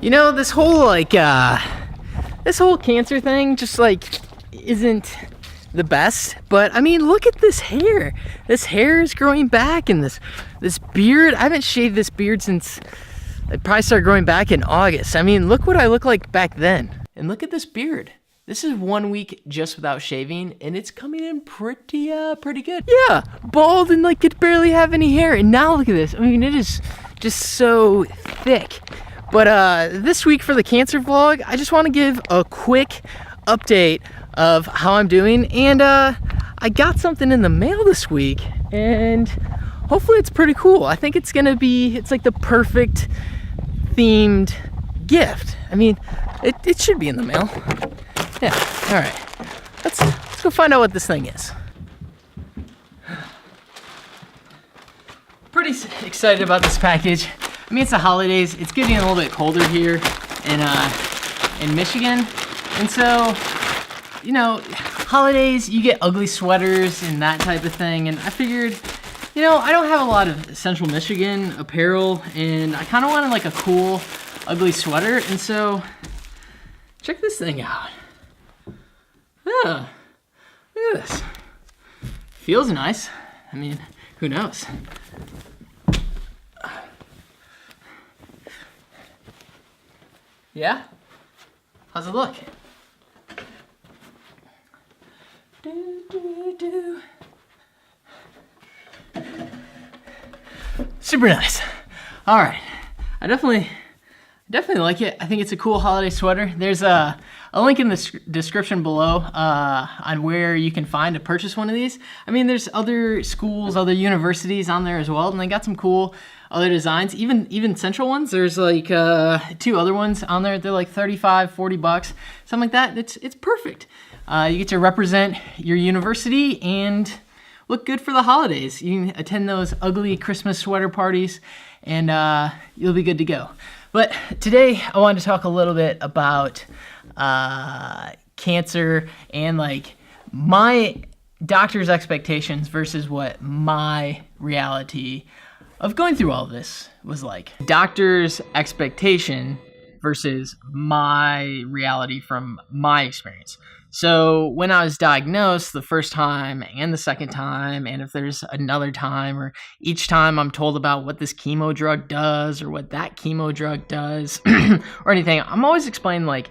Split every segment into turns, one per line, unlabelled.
You know, this whole cancer thing just like isn't the best, but I mean, look at this hair. This hair is growing back, and this beard. I haven't shaved this beard since it probably started growing back in August. I mean, look what I look like back then. And look at this beard. This is 1 week just without shaving, and it's coming in pretty good. Yeah, bald and like could barely have any hair, and now look at this. I mean, it is just so thick. But this week for the cancer vlog, I just want to give a quick update of how I'm doing, and I got something in the mail this week, and hopefully it's pretty cool. I think it's like the perfect themed gift. I mean, it should be in the mail. Yeah, all right. Let's go find out what this thing is. Pretty excited about this package. I mean, it's the holidays. It's getting a little bit colder here in Michigan, and so, you know, holidays, you get ugly sweaters and that type of thing, and I figured, you know, I don't have a lot of Central Michigan apparel, and I kind of wanted like a cool, ugly sweater, and so check this thing out. Yeah, look at this. Feels nice. I mean, who knows? Yeah? How's it look? Super nice. All right. I definitely like it. I think it's a cool holiday sweater. There's a link in the description below on where you can find to purchase one of these. I mean, there's other schools, other universities on there as well, and they got some cool other designs, even Central ones. There's like 2 other ones on there. They're like $35-$40, something like that. It's perfect. You get to represent your university and look good for the holidays. You can attend those ugly Christmas sweater parties, and you'll be good to go. But today I wanted to talk a little bit about cancer and like my doctor's expectations versus what my reality of going through all this was like. Doctor's expectation versus my reality from my experience. So when I was diagnosed the first time and the second time, and if there's another time or each time I'm told about what this chemo drug does or what that chemo drug does or anything, I'm always explaining like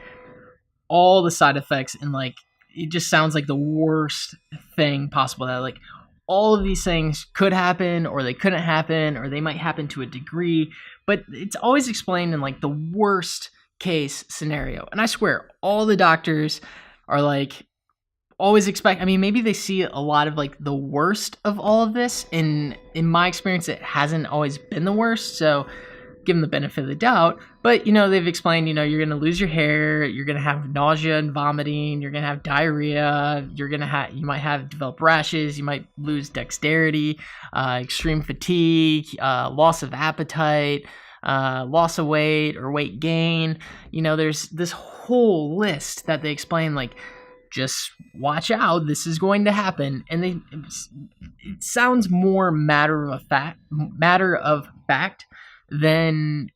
all the side effects, and like it just sounds like the worst thing possible, that like all of these things could happen or they couldn't happen or they might happen to a degree, but it's always explained in like the worst case scenario. And I swear all the doctors are like always expect, I mean, maybe they see a lot of like the worst of all of this, and in my experience it hasn't always been the worst, so give them the benefit of the doubt. But you know, they've explained, you know, you're gonna lose your hair, you're gonna have nausea and vomiting, you're gonna have diarrhea, you might develop rashes, you might lose dexterity, extreme fatigue, loss of appetite, loss of weight or weight gain. You know, there's this whole list that they explain, like, just watch out, this is going to happen. And it sounds more matter of fact than,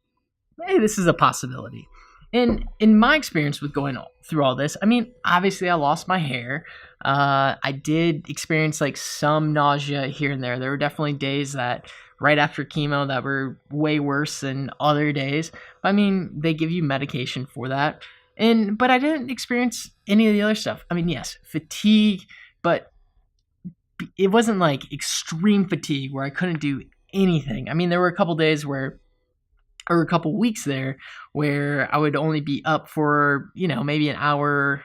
hey, this is a possibility. And in my experience with going through all this, I mean, obviously I lost my hair. I did experience like some nausea here and there. There were definitely days that right after chemo that were way worse than other days. I mean, they give you medication for that. But I didn't experience any of the other stuff. I mean, yes, fatigue, but it wasn't like extreme fatigue where I couldn't do anything. I mean, there were a couple days or a couple weeks there where I would only be up for, you know, maybe an hour,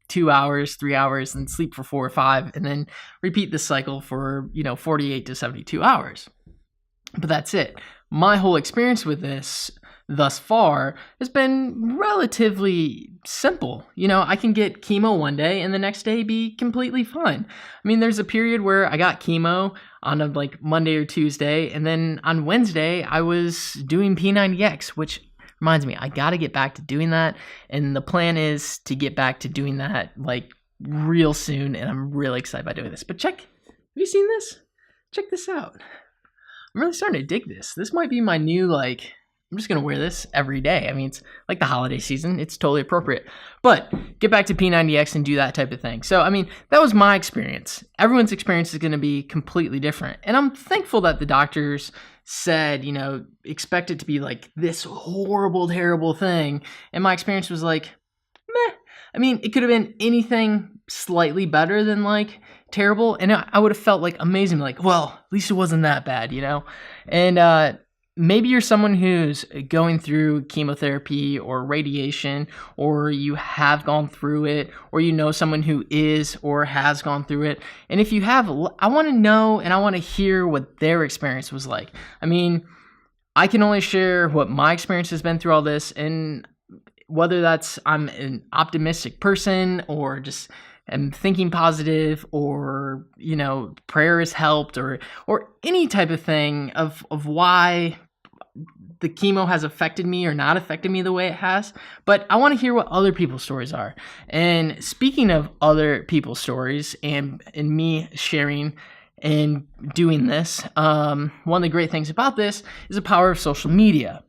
2 hours, 3 hours, and sleep for 4 or 5, and then repeat the cycle for, you know, 48 to 72 hours. But that's it. My whole experience with this thus far has been relatively simple. You know, I can get chemo one day and the next day be completely fine. I mean, there's a period where I got chemo on a like Monday or Tuesday, and then on Wednesday I was doing P90X, which reminds me, I got to get back to doing that, and the plan is to get back to doing that like real soon, and I'm really excited about doing this. But have you seen this? Check this out. I'm really starting to dig this. This might be my new like I'm just going to wear this every day. I mean, it's like the holiday season. It's totally appropriate. But get back to P90X and do that type of thing. So, I mean, that was my experience. Everyone's experience is going to be completely different. And I'm thankful that the doctors said, expect it to be like this horrible, terrible thing. And my experience was like, meh. I mean, it could have been anything slightly better than like terrible. And I would have felt like amazing. Like, well, at least it wasn't that bad, And, maybe you're someone who's going through chemotherapy or radiation, or you have gone through it, or someone who is or has gone through it. And if you have, I want to know and I want to hear what their experience was like. I mean, I can only share what my experience has been through all this, and whether that's I'm an optimistic person or just am thinking positive, or prayer has helped, or any type of thing of why the chemo has affected me or not affected me the way it has. But I want to hear what other people's stories are. And speaking of other people's stories and me sharing and doing this, one of the great things about this is the power of social media.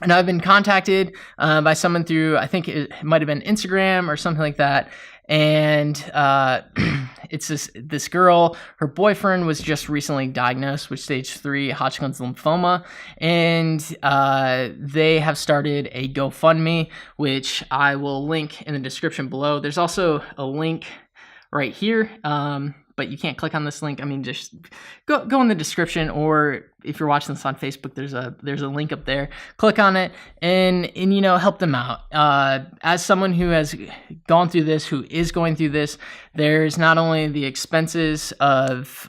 And I've been contacted by someone through, I think it might have been Instagram or something like that. And it's this girl, her boyfriend was just recently diagnosed with stage 3 Hodgkin's lymphoma, and they have started a GoFundMe, which I will link in the description below. There's also a link right here, but you can't click on this link. I mean, just go in the description, or if you're watching this on Facebook, there's a link up there. Click on it and help them out. As someone who has gone through this, who is going through this, there's not only the expenses of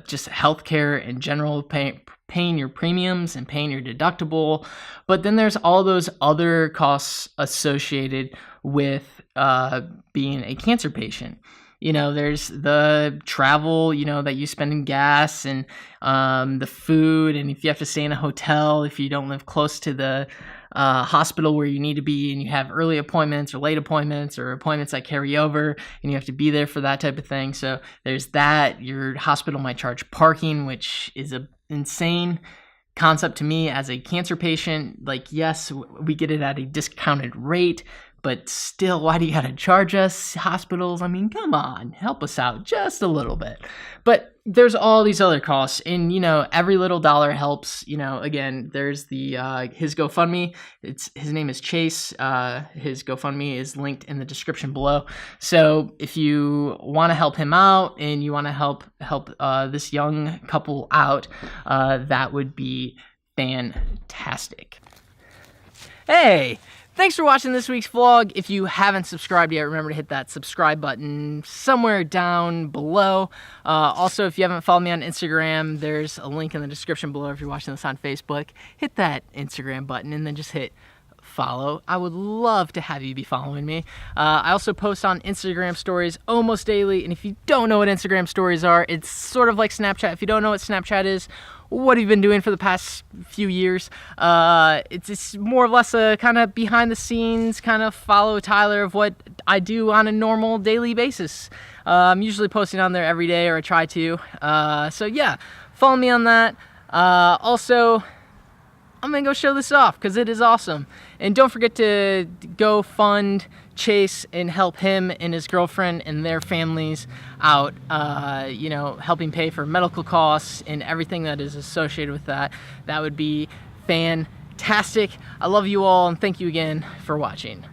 just healthcare in general, paying your premiums and paying your deductible, but then there's all those other costs associated with being a cancer patient. There's the travel, that you spend in gas, and the food, and if you have to stay in a hotel, if you don't live close to the hospital where you need to be, and you have early appointments or late appointments or appointments that carry over, and you have to be there for that type of thing. So there's that. Your hospital might charge parking, which is an insane concept to me as a cancer patient. Like, yes, we get it at a discounted rate, but still, why do you gotta charge us, hospitals? I mean, come on, help us out just a little bit. But there's all these other costs, and every little dollar helps. Again, there's the his GoFundMe. His name is Chase. His GoFundMe is linked in the description below. So if you want to help him out and you want to help this young couple out, that would be fantastic. Hey! Thanks for watching this week's vlog. If you haven't subscribed yet, remember to hit that subscribe button somewhere down below. Also, if you haven't followed me on Instagram, there's a link in the description below. If you're watching this on Facebook, hit that Instagram button and then just hit follow. I would love to have you be following me. I also post on Instagram stories almost daily, and if you don't know what Instagram stories are, it's sort of like Snapchat. If you don't know what Snapchat is, what have you been doing for the past few years? It's more or less a kind of behind the scenes, kind of follow Tyler of what I do on a normal daily basis. I'm usually posting on there every day, or I try to. So yeah, follow me on that. Also, I'm gonna go show this off because it is awesome. And don't forget to go fund Chase and help him and his girlfriend and their families out, helping pay for medical costs and everything that is associated with that. That would be fantastic. I love you all, and thank you again for watching.